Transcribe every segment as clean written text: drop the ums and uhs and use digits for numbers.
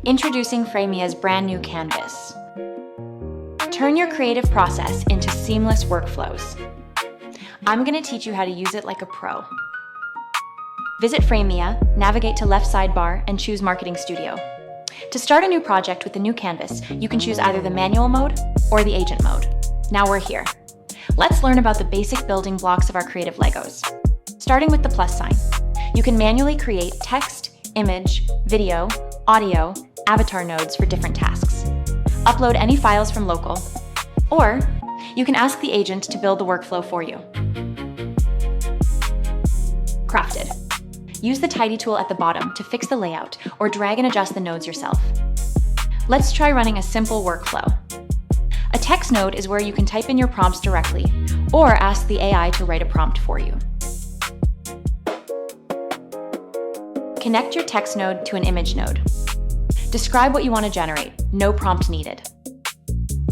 Introducing Framia's brand new canvas. Turn your creative process into seamless workflows. I'm going to teach you how to use it like a pro. Visit Framia, navigate to left sidebar, and choose Marketing Studio. To start a new project with the new canvas, you can choose either the manual mode or the agent mode. Now we're here. Let's learn about the basic building blocks of our creative Legos. Starting with the plus sign. You can manually create text, image, video, audio, avatar nodes for different tasks. Upload any files from local, or you can ask the agent to build the workflow for you. Crafted. Use the tidy tool at the bottom to fix the layout or drag and adjust the nodes yourself. Let's try running a simple workflow. A text node is where you can type in your prompts directly or ask the AI to write a prompt for you. Connect your text node to an image node. Describe what you want to generate, no prompt needed.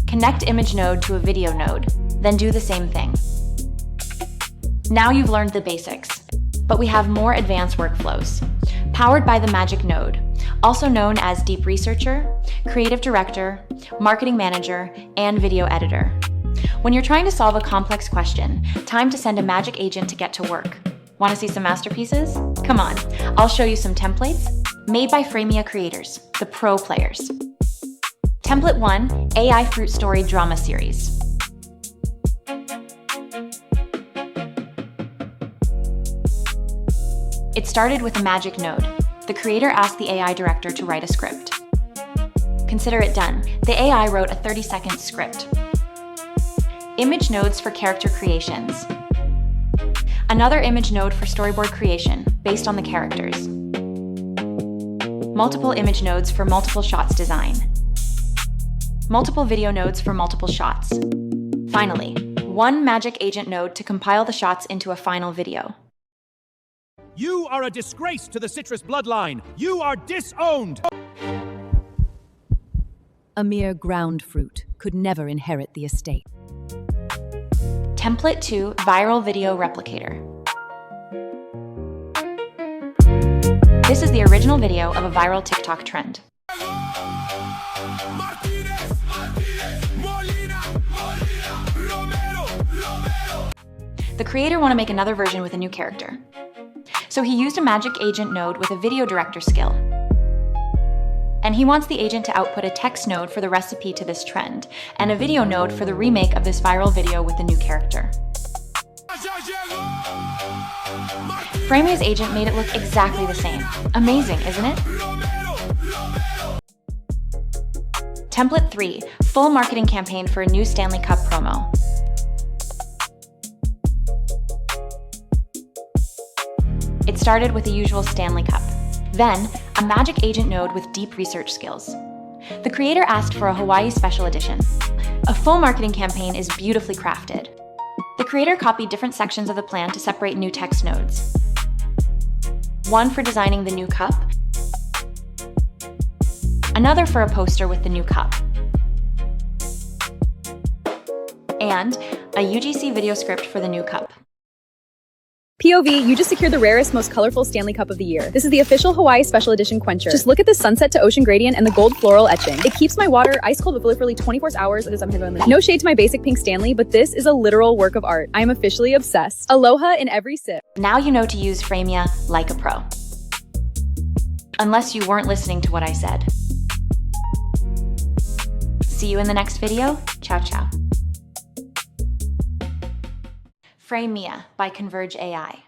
Connect image node to a video node, then do the same thing. Now you've learned the basics, but we have more advanced workflows. Powered by the Magic Node, also known as Deep Researcher, Creative Director, Marketing Manager, and Video Editor. When you're trying to solve a complex question, time to send a magic agent to get to work. Want to see some masterpieces? Come on, I'll show you some templates made by Framia creators, the pro players. Template 1, AI Fruit Story Drama Series. It started with a magic node. The creator asked the AI director to write a script. Consider it done. The AI wrote a 30-second script. Image nodes for character creations. Another image node for storyboard creation, based on the characters. Multiple image nodes for multiple shots design. Multiple video nodes for multiple shots. Finally, one magic agent node to compile the shots into a final video. You are a disgrace to the citrus bloodline. You are disowned. A mere ground fruit could never inherit the estate. Template 2, Viral Video Replicator. This is the original video of a viral TikTok trend. The creator wanted to make another version with a new character. So he used a magic agent node with a video director skill. And he wants the agent to output a text node for the recipe to this trend, and a video node for the remake of this viral video with the new character. Framia's agent made it look exactly the same. Amazing, isn't it? Template 3, full marketing campaign for a new Stanley Cup promo. It started with the usual Stanley Cup. Then, a magic agent node with deep research skills. The creator asked for a Hawaii special edition. A full marketing campaign is beautifully crafted. The creator copied different sections of the plan to separate new text nodes. One for designing the new cup, another for a poster with the new cup, and a UGC video script for the new cup. POV, you just secured the rarest, most colorful Stanley Cup of the year. This is the official Hawaii Special Edition Quencher. Just look at the sunset to ocean gradient and the gold floral etching. It keeps my water ice cold with literally 24 hours. No shade to my basic pink Stanley, but this is a literal work of art. I am officially obsessed. Aloha in every sip. Now you know to use Framia like a pro. Unless you weren't listening to what I said. See you in the next video. Ciao, ciao. Framia by Converge AI.